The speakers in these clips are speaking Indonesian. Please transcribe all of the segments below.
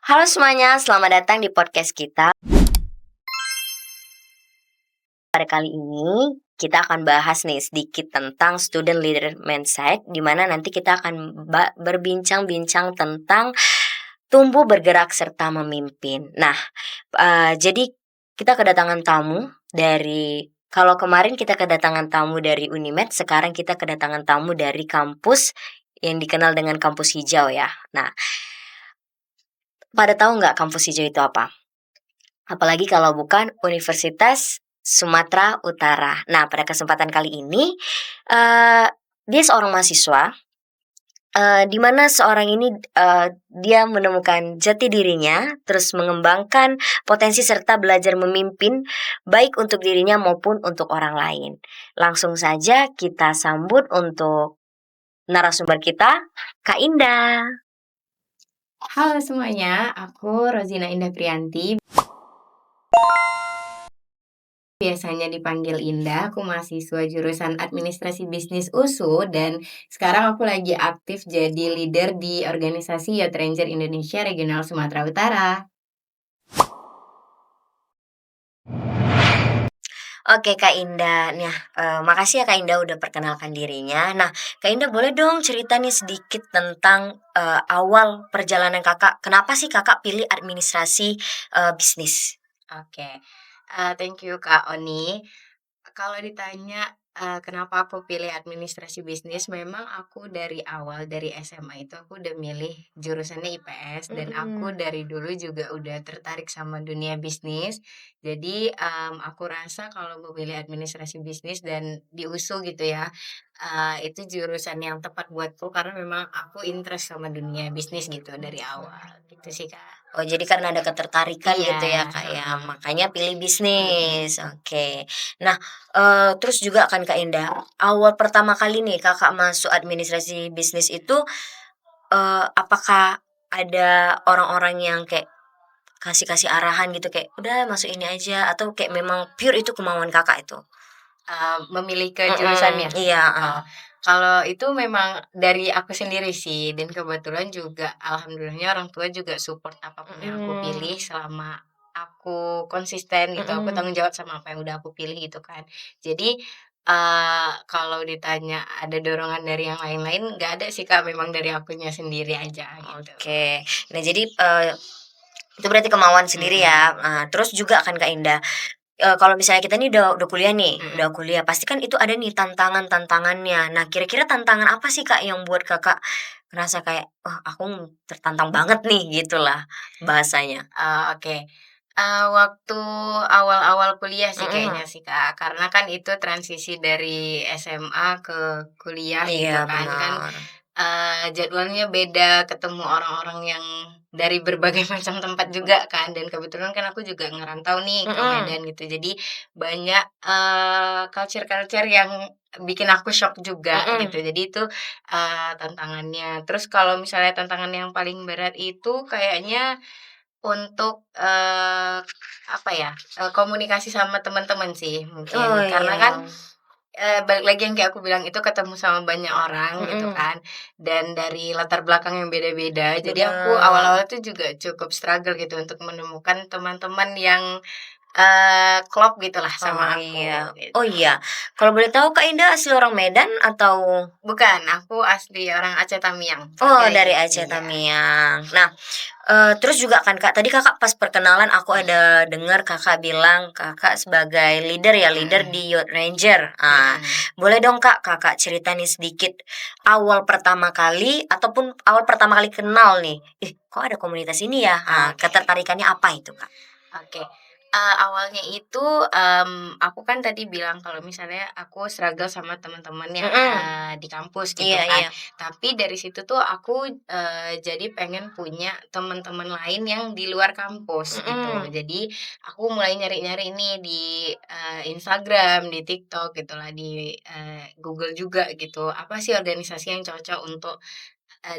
Halo semuanya, selamat datang di podcast kita. Pada kali ini kita akan bahas nih sedikit tentang student leader mindset, di mana nanti kita akan berbincang-bincang tentang tumbuh bergerak serta memimpin. Nah, jadi kita kedatangan tamu dari kalau kemarin kita kedatangan tamu dari Unimed, sekarang kita kedatangan tamu dari kampus yang dikenal dengan kampus hijau ya. Nah, pada tahu nggak kampus hijau itu apa? Apalagi kalau bukan Universitas Sumatera Utara. Nah, pada kesempatan kali ini, dia seorang mahasiswa, di mana seorang ini, dia menemukan jati dirinya, terus mengembangkan potensi serta belajar memimpin, baik untuk dirinya maupun untuk orang lain. Langsung saja kita sambut untuk narasumber kita, Kak Indah. Halo semuanya, aku Rozina Indah Priyanti, biasanya dipanggil Indah, aku mahasiswa jurusan Administrasi Bisnis USU dan sekarang aku lagi aktif jadi leader di organisasi Youth Ranger Indonesia Regional Sumatera Utara. Oke Kak Indah, nah, makasih ya Kak Indah udah perkenalkan dirinya. Nah, Kak Indah boleh dong cerita nih sedikit tentang, awal perjalanan Kakak, kenapa sih Kakak pilih administrasi, bisnis? Oke, thank you Kak Oni. Kalau ditanya, kenapa aku pilih administrasi bisnis, memang aku dari awal, dari SMA itu aku udah milih jurusannya IPS dan aku Mhm. dari dulu juga udah tertarik sama dunia bisnis. Jadi, aku rasa kalau memilih administrasi bisnis dan di USU gitu ya, itu jurusan yang tepat buatku karena memang aku interest sama dunia bisnis gitu dari awal, gitu sih, Kak. Oh jadi karena ada ketertarikan Iya, gitu ya Kak ya, heeh, makanya pilih mhm. bisnis, oke. Nah, terus juga kan Kak Indah, awal pertama kali nih Kakak masuk administrasi bisnis itu, apakah ada orang-orang yang kayak kasih-kasih arahan gitu kayak, "Udah masuk ini aja," atau kayak memang pure itu kemauan Kakak itu? Memilih ke Mhm, jurusannya? iya, Oh, kalau itu memang dari aku sendiri sih dan kebetulan juga alhamdulillahnya orang tua juga support apapun yang aku mhm, pilih selama aku konsisten gitu, aku mhm. tanggung jawab sama apa yang udah aku pilih gitu kan. Jadi, kalau ditanya ada dorongan dari yang lain-lain, nggak ada sih Kak, memang dari akunya sendiri aja gitu. Oke. Nah jadi, itu berarti kemauan sendiri ya, Mhm, terus juga kan Kak Indah, kalau misalnya kita nih udah kuliah nih, mhm. udah kuliah pasti kan itu ada nih tantangan-tantangannya. Nah kira-kira tantangan apa sih Kak yang buat Kakak ngerasa kayak, "Wah aku tertantang banget nih," gitulah bahasanya? Oke. Waktu awal-awal kuliah sih Mhm. kayaknya sih, Kak, karena kan itu transisi dari SMA ke kuliah Iya gitu kan, benar. jadwalnya beda, ketemu orang-orang yang dari berbagai macam tempat juga kan, dan kebetulan kan aku juga ngerantau nih ke Mhm, Medan gitu. Jadi banyak, culture-culture yang bikin aku shock juga mhm. gitu. Jadi itu, tantangannya. Terus kalau misalnya tantangan yang paling berat itu kayaknya untuk, apa ya, komunikasi sama teman-teman sih Oh mungkin. Karena kan, iya. balik lagi yang kayak aku bilang itu ketemu sama banyak orang gitu Mhm, kan, dan dari latar belakang yang beda-beda. Jadi aku bener. awal-awal tuh juga cukup struggle gitu untuk menemukan teman-teman yang, klop gitulah Oh sama iya. aku, Oh gitu. iya, kalau boleh tahu Kak Indah asli orang Medan atau Bukan, aku asli orang Aceh Tamiang, oh dari Fortirai, Aceh iya. Tamiang. Nah, terus juga kan Kak, tadi Kakak pas perkenalan aku ada dengar Kakak bilang Kakak sebagai leader ya, leader Mhm, di Youth Ranger. mhm, Boleh dong Kak, Kakak cerita nih sedikit awal pertama kali ataupun awal pertama kali kenal nih, "Ih kok ada komunitas ini ya?" oke. Ketertarikannya apa itu Kak? Oke, awalnya itu, aku kan tadi bilang kalau misalnya aku struggle sama teman-teman yang, Mhm, di kampus gitu iya kan. iya. Tapi dari situ tuh aku, jadi pengen punya teman-teman lain yang di luar kampus gitu. Mhm. Jadi aku mulai nyari-nyari nih di, Instagram, di TikTok gitulah, di, Google juga gitu. Apa sih organisasi yang cocok untuk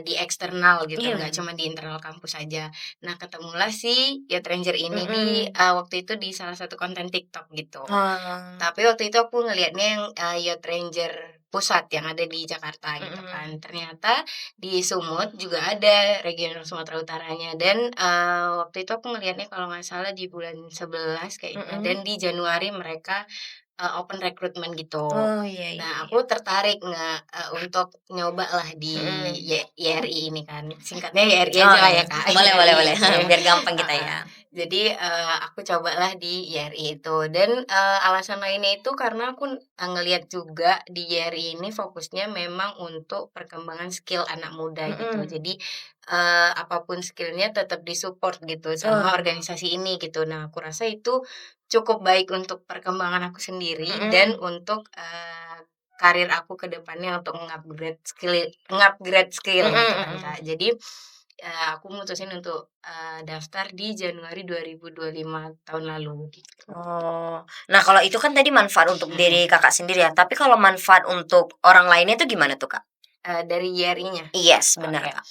di eksternal gitu, Iya. nggak cuma di internal kampus aja. Nah, ketemulah si Youth Ranger ini di, Mhm. waktu itu di salah satu konten TikTok gitu. Oh. Tapi waktu itu aku ngelihatnya yang, Youth Ranger pusat yang ada di Jakarta gitu Mhm. kan. Ternyata di Sumut juga ada regional Sumatera Utaranya dan, waktu itu aku ngelihatnya kalau nggak salah di bulan 11 kayaknya Mhm. dan di Januari mereka open recruitment gitu. Oh, iya Nah, iya iya. aku tertarik untuk nyobalah di Mhm. YRI ini kan, singkatnya YRI aja Oh, lah iya. ya, Kak, Boleh boleh YRI boleh. aja ya, Biar gampang kita heeh. ya. Jadi, aku cobalah di YRI itu dan, alasan lainnya itu karena aku, ngelihat juga di YRI ini fokusnya memang untuk perkembangan skill anak muda gitu. Mhm. Jadi, apa skill-nya tetap di-support gitu Oh. sama organisasi ini gitu. Nah, aku rasa itu cukup baik untuk perkembangan aku sendiri dan Mhm. untuk, karir aku ke depannya untuk nge-upgrade skill Mhm gitu kan, mhm. Kak. Jadi, aku mutusin untuk, daftar di Januari 2025 tahun lalu gitu. Oh. Nah, kalau itu kan tadi manfaat untuk Mhm, diri Kakak sendiri ya, tapi kalau manfaat untuk orang lainnya itu gimana tuh, Kak? dari YRI-nya? Yes, benar, Oke. Kak.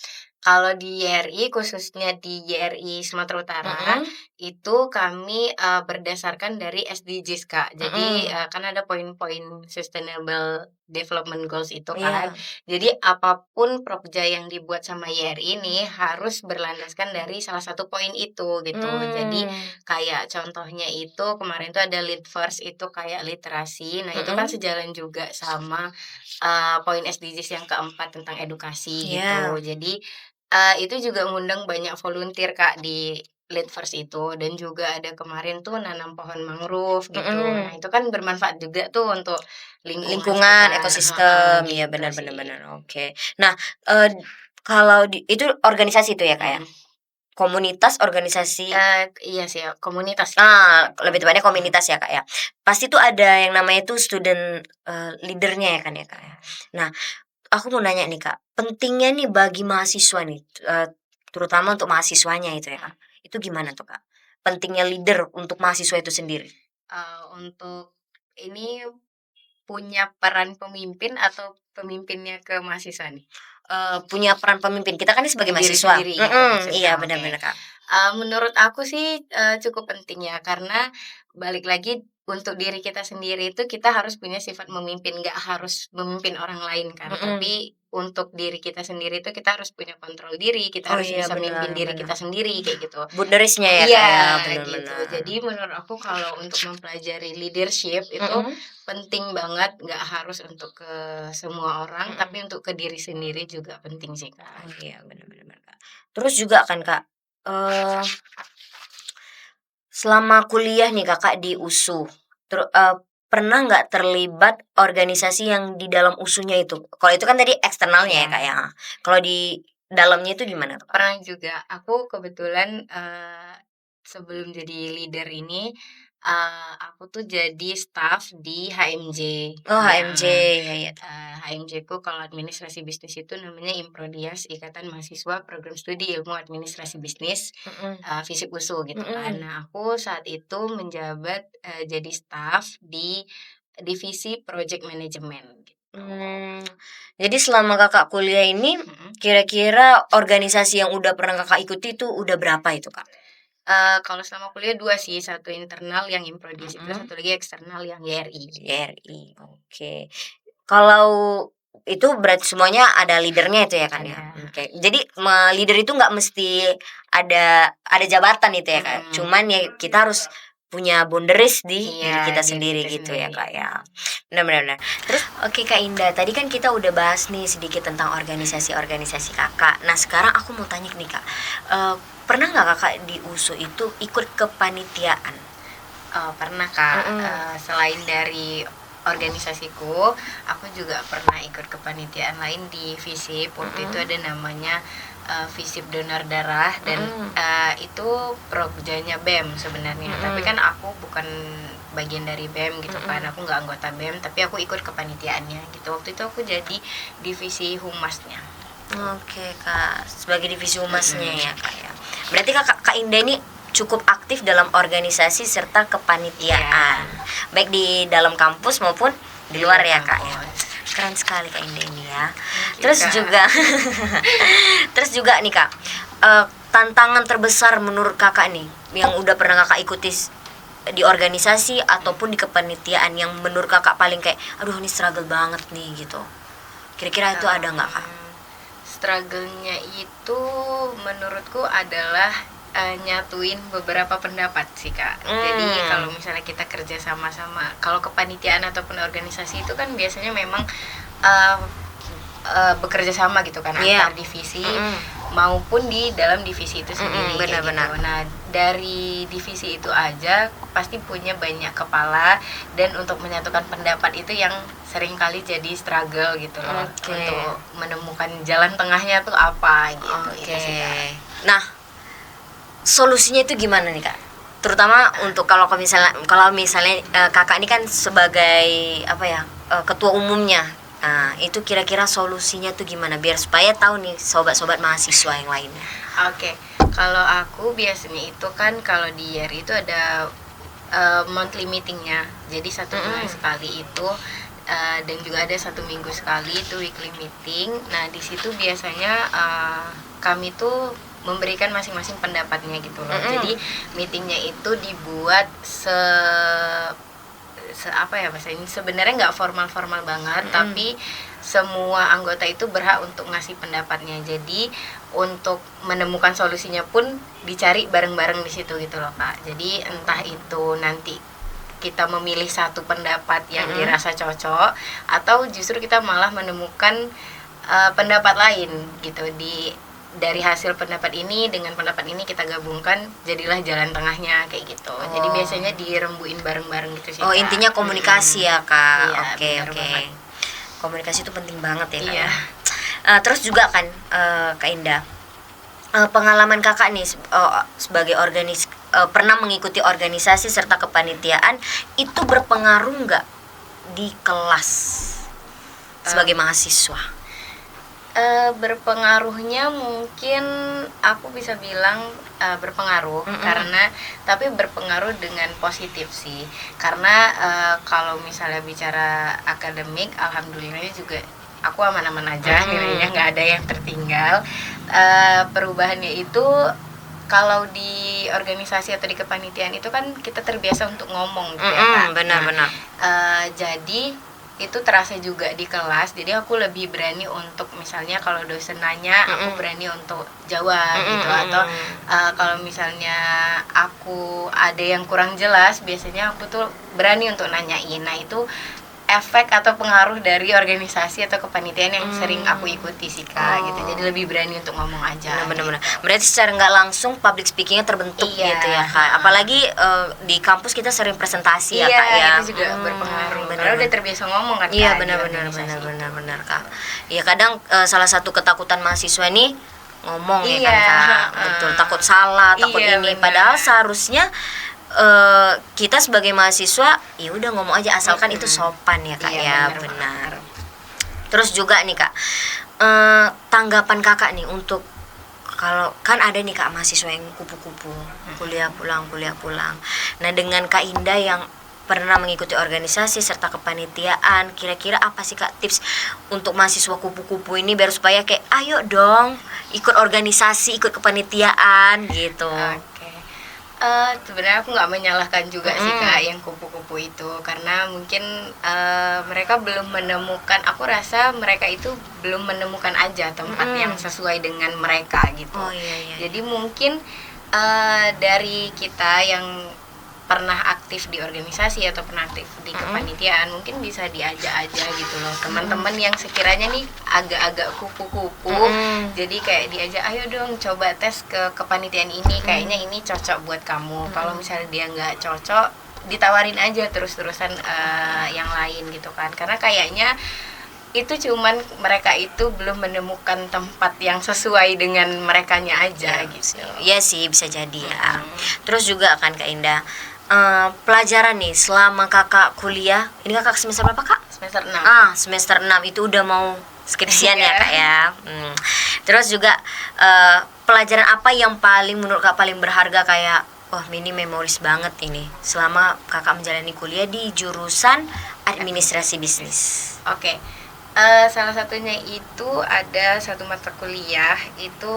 Kalau di YRI, khususnya di YRI Sumatera Utara, Mhm. itu kami, berdasarkan dari SDGs, Kak. Jadi, Mhm. kan ada poin-poin Sustainable Development Goals itu kan. Iya. Jadi apapun Pokja yang dibuat sama YRI ini harus berlandaskan dari salah satu poin itu, gitu. Jadi Mmm. kayak contohnya itu kemarin tuh ada lead first itu kayak literasi. Nah, itu kan Mhm. sejalan juga sama, poin SDGs yang keempat tentang edukasi gitu. Iya. Jadi, itu juga ngundang banyak volunteer, Kak, di Leadverse itu dan juga ada kemarin tuh nanam pohon mangrove gitu. Nah, Mhm. itu kan bermanfaat juga tuh untuk lingkungan Lingkungan, sekitar heeh, ekosistem, iya gitu benar benar sih. benar, oke. Nah, eee, kalau di itu organisasi itu ya, Kak, ya? Mhm, Komunitas, organisasi iya sih ya, komunitas sih, Kak. lebih tepatnya Mhm, komunitas ya, Kak, ya? Pasti tuh ada yang namanya itu student, leader-nya ya kan ya, Kak, ya? Nah, aku mau nanya nih, Kak, pentingnya nih bagi mahasiswa nih, terutama untuk mahasiswanya itu ya, mhm, Kak, itu gimana tuh, Kak? Pentingnya leader untuk mahasiswa itu sendiri? untuk ini punya peran pemimpin atau pemimpinnya ke mahasiswa nih? Punya peran pemimpin, kita kan ini Ke sebagai diri mahasiswa sendiri gitu mhm, iya maksudnya, benar oke. benar, Kak. Menurut aku sih, cukup penting ya karena balik lagi untuk diri kita sendiri itu kita harus punya sifat memimpin, nggak harus memimpin orang lain kan, Mhm. tapi untuk diri kita sendiri itu kita harus punya kontrol diri, kita Oh harus iya, bisa benar mimpin diri benar. kita sendiri kayak gitu. Boundaries-nya ya, Kak, ya, Iya, benar gitu. benar. Jadi menurut aku kalau untuk mempelajari leadership itu Mhm. penting banget, nggak harus untuk ke semua orang, Mhm. tapi untuk ke diri sendiri juga penting sih, Oh Kak. iya, benar benar benar, Kak. Terus juga kan, Kak, eee, selama kuliah nih Kakak di USU, pernah nggak terlibat organisasi yang di dalam USU-nya itu? Kalau itu kan tadi eksternalnya ya, Iya. Kak, ya, kalau di dalamnya itu gimana tuh, Kak? Pernah juga. Aku kebetulan, sebelum jadi leader ini, aku tuh jadi staff di HMJ. Oh, HMJ, Nah, ya ya. HMJ itu kalau administrasi bisnis itu namanya Improdias, Ikatan Mahasiswa Program Studi Ilmu Administrasi Bisnis, Mhm. FISIP USU gitu kan. Mhm. Nah, aku saat itu menjabat, jadi staff di divisi project management gitu. Mmm, jadi selama Kakak kuliah ini, Mhm. kira-kira organisasi yang udah pernah Kakak ikuti itu udah berapa itu, Kak? Kalau selama kuliah 2 sih, satu internal yang Improdius itu, Mhm. satu lagi eksternal yang YRI. YRI, oke. Kalau itu berarti semuanya ada leader-nya itu ya kan ya? Ada. Oke. Jadi leader itu nggak mesti ada jabatan itu ya, Kak? Mhm. Cuman ya kita harus punya boundaries di Iya, diri kita diri sendiri kita gitu ya, sendiri. Kak, ya? Benar benar benar. Terus oke, Kak Indah, tadi kan kita udah bahas nih sedikit tentang organisasi-organisasi Kakak. Nah, sekarang aku mau tanya nih, Kak, pernah nggak Kakak di USU itu ikut kepanitiaan? Pernah Kak, Mhm. selain dari organisasiku, aku juga pernah ikut kepanitiaan lain di FISIP. Waktu itu Mhm. ada namanya, FISIP donor darah dan, Mhm. itu progenya BEM sebenarnya. Tapi Mhm. kan aku bukan bagian dari BEM gitu kan, Mhm. aku nggak anggota BEM, tapi aku ikut kepanitiaannya gitu. Waktu itu aku jadi divisi humasnya, gitu. Oke, Kak, sebagai divisi humasnya Mhm. ya, Kak, ya. Berarti Kak Indah ini cukup aktif dalam organisasi serta Iya, kepanitiaan, baik di dalam kampus maupun di di luar luar ya, Kak, ya. kampus. Keren sekali Kak Indah ini ya. Thank you, Terus Kak. juga terus juga nih, Kak, tantangan terbesar menurut Kakak nih yang udah pernah Kakak ikuti di organisasi ataupun di kepanitiaan yang menurut kakak paling kayak aduh ini struggle banget nih gitu, kira-kira itu ada nggak kak? Struggle-nya itu menurutku adalah nyatuin beberapa pendapat sih kak. Jadi kalau misalnya kita kerja sama-sama, kalau kepanitiaan ataupun organisasi itu kan biasanya memang uh, bekerja sama gitu kan, antar divisi maupun di dalam divisi itu sendiri. Benar-benar. Gitu. Nah dari divisi itu aja pasti punya banyak kepala, dan untuk menyatukan pendapat itu yang seringkali jadi struggle gitu loh. Untuk menemukan jalan tengahnya tuh apa gitu. Itu sih, Kak. Nah solusinya itu gimana nih kak? Terutama untuk kalau misalnya kakak ini kan sebagai apa ya, ketua umumnya. Nah, itu kira-kira solusinya tuh gimana biar supaya tahu nih sobat-sobat mahasiswa yang lainnya. Oke, kalau aku biasanya itu kan kalau di YER itu ada monthly meetingnya. Jadi 1 bulan sekali itu, dan juga ada 1 minggu sekali itu weekly meeting. Nah, di situ biasanya kami tuh memberikan masing-masing pendapatnya gitu loh. Jadi meetingnya itu dibuat apa ya bahasa ini, sebenarnya nggak formal banget, tapi semua anggota itu berhak untuk ngasih pendapatnya. Jadi untuk menemukan solusinya pun dicari bareng-bareng di situ gitu loh kak. Jadi entah itu nanti kita memilih satu pendapat yang dirasa cocok, atau justru kita malah menemukan pendapat lain gitu. Dari hasil pendapat ini dengan pendapat ini kita gabungkan, jadilah jalan tengahnya kayak gitu. Jadi biasanya dirembuin bareng-bareng gitu sih. Oh, Kak. Intinya komunikasi ya kak. Iya, Oke. Komunikasi itu penting banget ya kak. Iya. Terus juga kan Kak Indah, pengalaman kakak nih sebagai pernah mengikuti organisasi serta kepanitiaan itu berpengaruh nggak di kelas sebagai mahasiswa? Berpengaruhnya mungkin aku bisa bilang berpengaruh, karena tapi berpengaruh dengan positif sih. Karena kalau misalnya bicara akademik, alhamdulillahnya juga aku aman-aman aja, nilainya nggak ada yang tertinggal. Perubahannya itu kalau di organisasi atau di kepanitiaan itu kan kita terbiasa untuk ngomong gitu ya kan. Benar-benar. Jadi itu terasa juga di kelas. Jadi aku lebih berani untuk misalnya kalau dosen nanya, aku berani untuk jawab gitu. Atau kalau misalnya aku ada yang kurang jelas, biasanya aku tuh berani untuk nanyain. Nah itu efek atau pengaruh dari organisasi atau kepanitiaan yang sering aku ikuti sih kak. Gitu. Jadi lebih berani untuk ngomong aja. Benar-benar. Berarti secara nggak langsung public speakingnya terbentuk gitu ya kak. Apalagi di kampus kita sering presentasi ya kak ya. Itu juga berpengaruh. Karena udah terbiasa ngomong kan. Iya benar kak. Iya kadang salah satu ketakutan mahasiswa nih ngomong ya kan kak. Betul, takut salah, takut ini. Padahal seharusnya kita sebagai mahasiswa ya udah ngomong aja asalkan itu sopan ya kak ya. Benar. Terus juga nih kak, tanggapan kakak nih untuk kalau kan ada nih kak mahasiswa yang kupu-kupu, kuliah pulang. Nah dengan Kak Indah yang pernah mengikuti organisasi serta kepanitiaan, kira-kira apa sih kak tips untuk mahasiswa kupu-kupu ini biar supaya kayak ayo dong ikut organisasi, ikut kepanitiaan gitu. Sebenarnya aku nggak menyalahkan juga sih kak yang kupu-kupu itu, karena mungkin mereka belum menemukan, aku rasa mereka itu belum menemukan aja tempat yang sesuai dengan mereka gitu. Jadi mungkin dari kita yang pernah aktif di organisasi atau pernah aktif di kepanitiaan, mungkin bisa diajak aja gitu loh teman-teman yang sekiranya nih agak-agak kupu-kupu. Jadi kayak diajak, ayo dong coba tes ke kepanitiaan ini, kayaknya ini cocok buat kamu. Kalau misalnya dia nggak cocok, ditawarin aja terus-terusan yang lain gitu kan, karena kayaknya itu cuman mereka itu belum menemukan tempat yang sesuai dengan merekanya aja gitu. Iya sih bisa jadi ya. Terus juga kan Kak Indah, pelajaran nih selama kakak kuliah, ini kakak semester berapa kak? Semester 6. Semester 6 itu udah mau skripsian ya kak ya. Terus juga pelajaran apa yang menurut kak paling berharga, kayak wah ini memoris banget ini selama kakak menjalani kuliah di jurusan administrasi bisnis? Oke. Salah satunya itu ada satu mata kuliah itu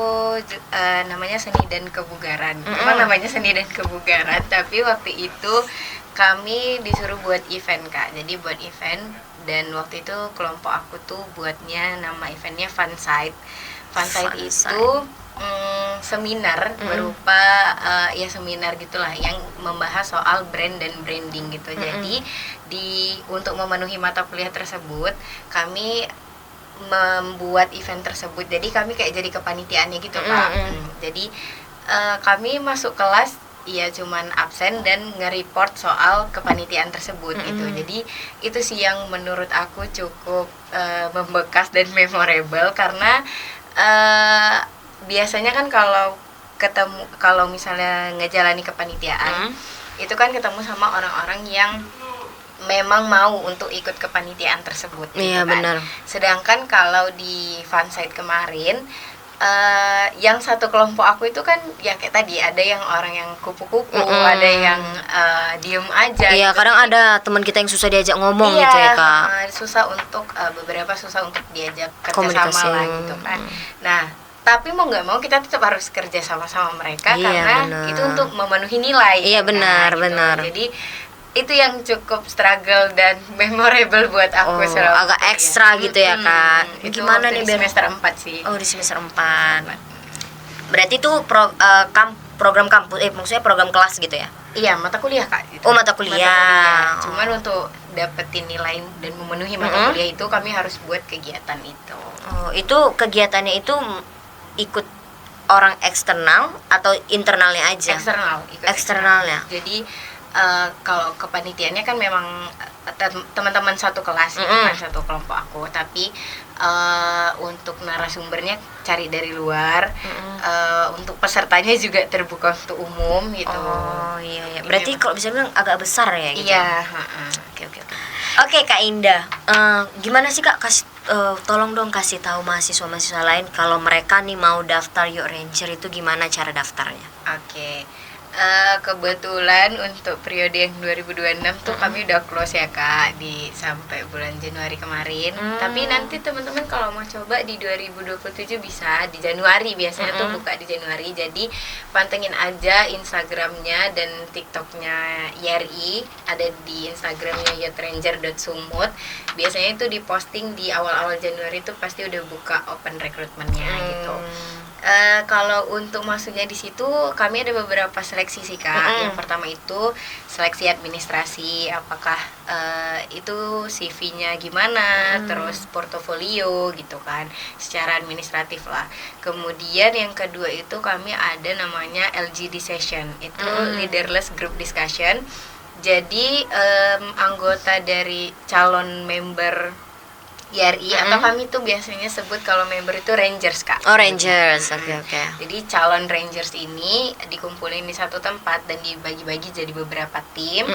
namanya seni dan kebugaran. Memang namanya seni dan kebugaran, tapi waktu itu kami disuruh buat event Kak. Jadi buat event, dan waktu itu kelompok aku tuh buatnya nama eventnya Funsite. Funsite itu seminar berupa ya seminar gitulah yang membahas soal brand dan branding gitu. Jadi untuk memenuhi mata kuliah tersebut kami membuat event tersebut. Jadi kami kayak jadi kepanitiaannya gitu Pak. Jadi kami masuk kelas ya cuman absen dan nge-report soal kepanitiaan tersebut gitu. Jadi itu sih yang menurut aku cukup membekas dan memorable, karena biasanya kan kalau misalnya ngejalani kepanitiaan itu kan ketemu sama orang-orang yang memang mau untuk ikut kepanitiaan tersebut gitu Iya, kan. benar. Sedangkan kalau di Funsite kemarin yang satu kelompok aku itu kan ya kayak tadi ada yang orang yang kupu-kupu, ada yang diem aja. Iya, gitu. kadang ada teman kita yang susah diajak ngomong Iya, gitu ya Kak. susah untuk beberapa susah untuk diajak Komunikasi. kerjasama lah gitu kan. Nah, tapi mau nggak mau kita tetap harus kerja sama mereka, Iya, karena benar. itu untuk memenuhi nilai. Iya, kan, benar, gitu. benar. Jadi itu yang cukup struggle dan memorable buat aku selama agak kuliah. ekstra gitu ya Kak. Itu Gimana waktu nih di biar semester 4 sih. Oh, di semester 4. Berarti itu program kampus maksudnya program kelas gitu ya? Iya, mata kuliah Kak. Gitu. Oh, mata kuliah. Cuman untuk dapetin nilai dan memenuhi mata kuliah itu kami harus buat kegiatan itu. Oh, itu kegiatannya itu ikut orang eksternal atau internalnya aja? Eksternal, ikut Eksternalnya. Jadi kalau kepanitiaannya kan memang teman-teman satu kelas, kan satu kelompok aku, tapi untuk narasumbernya cari dari luar, untuk pesertanya juga terbuka untuk umum gitu. Oh iya. Berarti kalau bisa bilang agak besar ya gitu. Iya. Oke. Oke Kak Indah, gimana sih Kak, tolong dong kasih tahu mahasiswa-mahasiswa lain kalau mereka nih mau daftar Youth Ranger itu gimana cara daftarnya? Oke. Kebetulan untuk periode yang 2026 tuh kami udah close ya Kak, sampai bulan Januari kemarin. Tapi nanti teman-teman kalau mau coba di 2027 bisa di Januari, biasanya tuh buka di Januari. Jadi pantengin aja Instagramnya dan TikToknya YRI, ada di Instagramnya youthranger.sumut. Biasanya itu diposting di awal-awal Januari tuh pasti udah buka open recruitment-nya gitu. Kalau untuk masuknya di situ kami ada beberapa seleksi sih Kak. Yang pertama itu seleksi administrasi, apakah itu CV-nya gimana, terus portofolio gitu kan, secara administratif lah. Kemudian yang kedua itu kami ada namanya LGD session, itu leaderless group discussion. Jadi anggota dari calon member YRI atau kami tuh biasanya sebut kalau member itu Rangers Kak. Oh, Rangers, oke. Jadi calon Rangers ini dikumpulin di satu tempat dan dibagi-bagi jadi beberapa tim.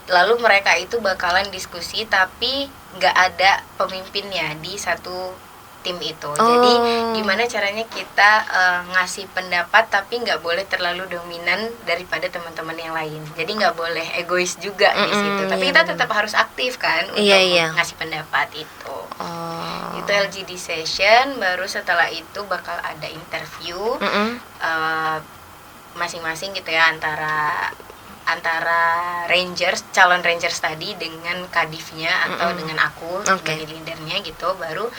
Lalu mereka itu bakalan diskusi tapi nggak ada pemimpinnya di satu tim itu. Jadi gimana caranya kita ngasih pendapat tapi nggak boleh terlalu dominan daripada teman-teman yang lain. Jadi nggak boleh egois juga di situ. Tapi kita tetap harus aktif kan untuk ngasih pendapat itu. Itu LGD session. Baru setelah itu bakal ada interview masing-masing gitu ya, antara Rangers, calon Rangers tadi dengan kadifnya atau dengan aku sebagai leadernya gitu. Baru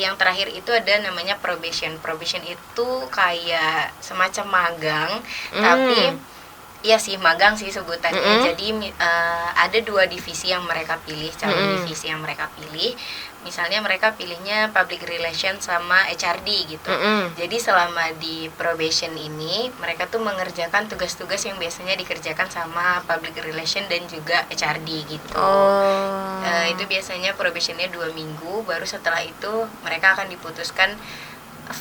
yang terakhir itu ada namanya probation. Probation itu kayak semacam magang, tapi iya sih magang sih sebutannya. Jadi ada dua divisi yang mereka pilih, calon divisi yang mereka pilih. Misalnya mereka pilihnya public relation sama HRD gitu. Jadi selama di probation ini mereka tuh mengerjakan tugas-tugas yang biasanya dikerjakan sama public relation dan juga HRD gitu. Itu biasanya probationnya 2 minggu. Baru setelah itu mereka akan diputuskan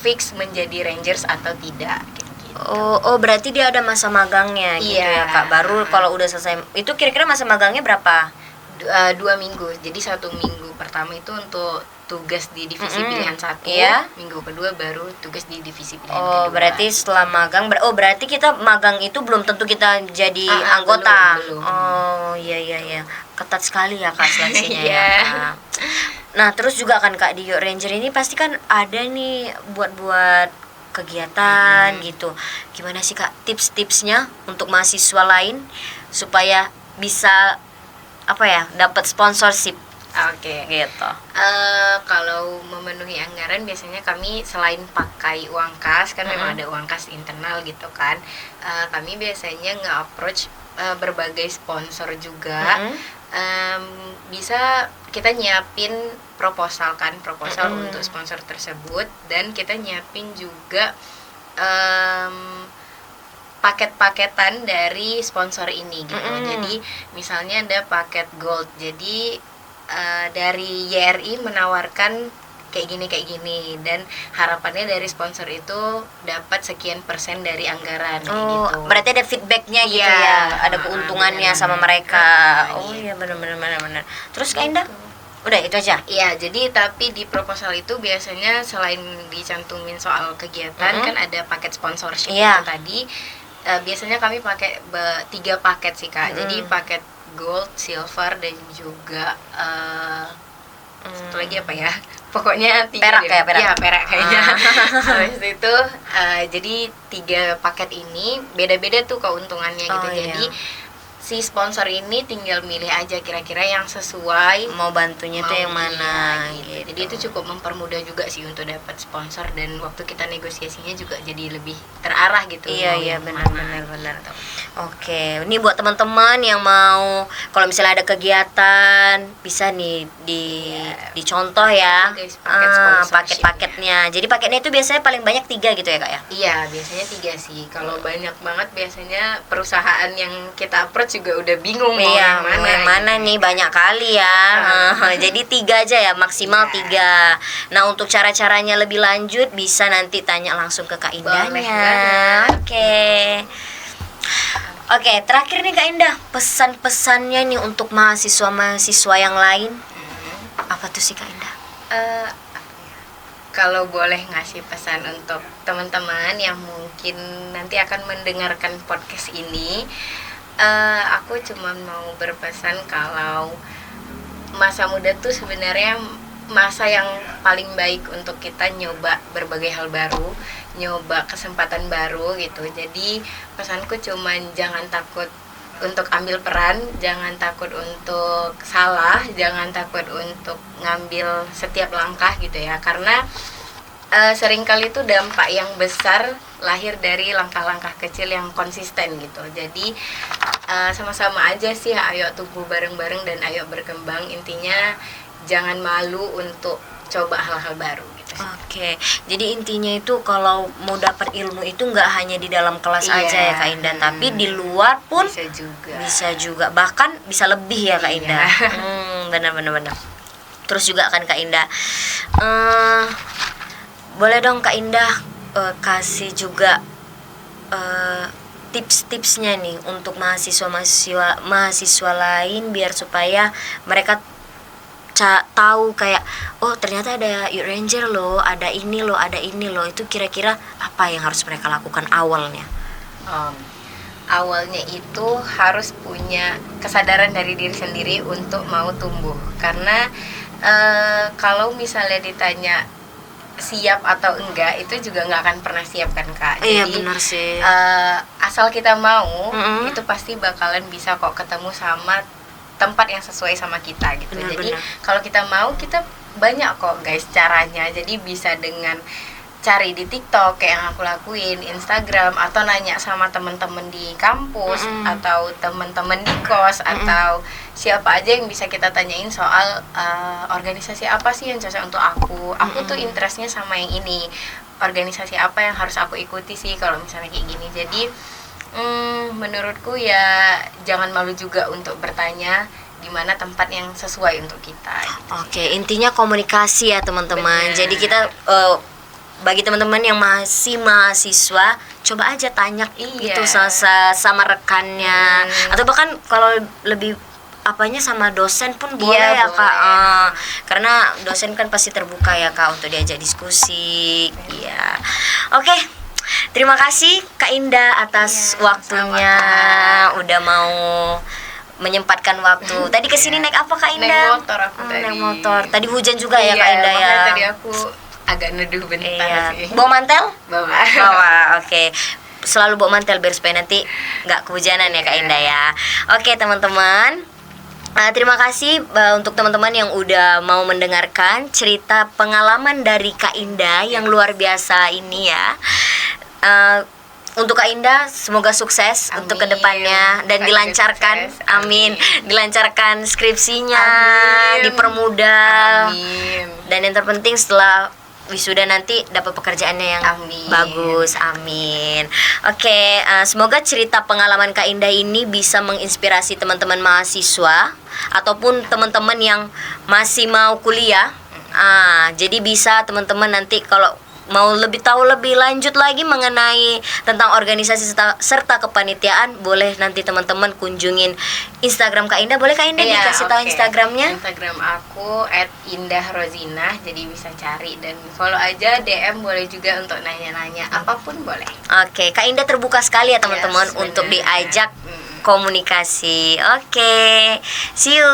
fix menjadi Rangers atau tidak gitu. Oh, berarti dia ada masa magangnya gitu ya Kak. Baru kalau udah selesai itu kira-kira masa magangnya berapa? 2 minggu. Jadi 1 minggu pertama itu untuk tugas di divisi pilihan 1, minggu kedua baru tugas di divisi pilihan kedua. Berarti setelah magang berarti kita magang itu belum tentu kita jadi anggota. Belum. Oh, iya. Ketat sekali ya Kak seleksinya ya Kak. Nah, terus juga kan Kak di Youth Ranger ini pasti kan ada nih buat kegiatan gitu. Gimana sih Kak tips-tipsnya untuk mahasiswa lain supaya bisa apa ya, dapat sponsorship Oke. gitu? Kalau memenuhi anggaran biasanya kami selain pakai uang kas, kan memang ada uang kas internal gitu kan. Kami biasanya nge-approach berbagai sponsor juga. Bisa kita nyiapin proposal untuk sponsor tersebut, dan kita nyiapin juga paket-paketan dari sponsor ini gitu. Jadi misalnya ada paket gold, jadi dari YRI menawarkan kayak gini dan harapannya dari sponsor itu dapat sekian persen dari anggaran kayak gitu. Berarti ada feedbacknya gitu Iya. ya, ada keuntungannya sama mereka. Iya. Iya benar. Terus Kak Indah, udah itu aja? Iya, jadi tapi di proposal itu biasanya selain dicantumin soal kegiatan kan ada paket sponsorship Iya. itu tadi. Biasanya kami pakai 3 paket sih Kak. Jadi paket gold, silver, dan juga satu lagi apa ya? Pokoknya 3 Perak deh. ya, perak? Iya, perak kayaknya. Habis itu jadi 3 paket ini beda-beda tuh keuntungannya gitu. Jadi si sponsor ini tinggal milih aja kira-kira yang sesuai Mau bantunya tuh yang mana gitu. Jadi itu cukup mempermudah juga sih untuk dapat sponsor, dan waktu kita negosiasinya juga jadi lebih terarah gitu. Iya benar. Oke, ini buat teman-teman yang mau kalau misalnya ada kegiatan bisa nih dicontoh ya. Guys, paket sponsorship. Paket-paketnya. Jadi paketnya itu biasanya paling banyak 3 gitu ya Kak ya? Iya, biasanya 3 sih. Kalau banyak banget biasanya perusahaan yang kita approach juga udah bingung mau Iya, yang mana nih banyak kali ya. Jadi 3 aja ya, maksimal 3. Nah, untuk cara-caranya lebih lanjut bisa nanti tanya langsung ke Kak Boleh Indahnya. banget. Oke, terakhir nih Kak Indah, pesan-pesannya nih untuk mahasiswa-mahasiswa yang lain. Apa tuh sih Kak Indah? Kalau boleh ngasih pesan untuk teman-teman yang mungkin nanti akan mendengarkan podcast ini, aku cuma mau berpesan kalau masa muda tuh sebenarnya masa yang paling baik untuk kita nyoba berbagai hal baru, nyoba kesempatan baru gitu. Jadi pesanku cuma jangan takut untuk ambil peran, jangan takut untuk salah, jangan takut untuk ngambil setiap langkah gitu ya, karena seringkali itu dampak yang besar lahir dari langkah-langkah kecil yang konsisten gitu. Jadi sama-sama aja sih, ayo tumbuh bareng-bareng dan ayo berkembang. Intinya jangan malu untuk coba hal-hal baru gitu. Oke, jadi intinya itu kalau mau dapat ilmu itu nggak hanya di dalam kelas aja ya Kak Indah, tapi di luar pun bisa juga, bahkan bisa lebih ya Kak Indah. Benar. Terus juga kan Kak Indah, boleh dong Kak Indah kasih juga tips-tipsnya nih untuk mahasiswa lain biar supaya mereka tahu kayak oh ternyata ada Youth Ranger loh, ada ini loh, itu kira-kira apa yang harus mereka lakukan awalnya? Awalnya itu harus punya kesadaran dari diri sendiri untuk mau tumbuh, karena kalau misalnya ditanya siap atau enggak, itu juga nggak akan pernah siap kan Kak. Iya Jadi benar sih. Asal kita mau, itu pasti bakalan bisa kok ketemu sama tempat yang sesuai sama kita gitu. Jadi kalau kita mau, kita banyak kok guys caranya. Jadi bisa dengan cari di TikTok kayak yang aku lakuin, Instagram, atau nanya sama teman-teman di kampus, atau teman-teman di kos, atau siapa aja yang bisa kita tanyain soal organisasi apa sih yang cocok untuk aku tuh interestnya sama yang ini, organisasi apa yang harus aku ikuti sih kalau misalnya kayak gini. Jadi menurutku ya jangan malu juga untuk bertanya di mana tempat yang sesuai untuk kita gitu. Oke, intinya komunikasi ya teman-teman. Jadi kita bagi teman-teman yang masih mahasiswa, coba aja tanya itu sama rekannya, atau bahkan kalau lebih apanya sama dosen pun boleh ya boleh. Kak, karena dosen kan pasti terbuka ya Kak untuk diajak diskusi. Iya. Oke, terima kasih Kak Indah atas waktunya, udah mau menyempatkan waktu. Tadi kesini naik apa Kak Indah? Naik motor aku tadi. Naik motor. Tadi hujan juga ya Kak Indah ya. Makanya tadi aku agak neduh bentar sih. Bawa mantel? Bawa. Oke. Selalu bawa mantel biar supaya nanti nggak kehujanan ya Kak Indah ya. Oke teman-teman, terima kasih untuk teman-teman yang udah mau mendengarkan cerita pengalaman dari Kak Indah yang luar biasa ini ya. Untuk Kak Indah semoga sukses untuk kedepannya dan dilancarkan, amin. Dilancarkan skripsinya, dipermudah, dan yang terpenting setelah wisuda nanti dapat pekerjaannya yang bagus, amin. Oke, semoga cerita pengalaman Kak Indah ini bisa menginspirasi teman-teman mahasiswa ataupun teman-teman yang masih mau kuliah. Jadi bisa teman-teman nanti kalau mau lebih tahu lebih lanjut lagi mengenai tentang organisasi serta kepanitiaan, boleh nanti teman-teman kunjungin Instagram Kak Indah. Boleh Kak Indah dikasih tahu Instagramnya? Instagram aku @indahrozina, jadi bisa cari dan follow aja, DM boleh juga untuk nanya-nanya apapun boleh. Oke, Kak Indah terbuka sekali ya teman-teman untuk diajak komunikasi. Oke, see you.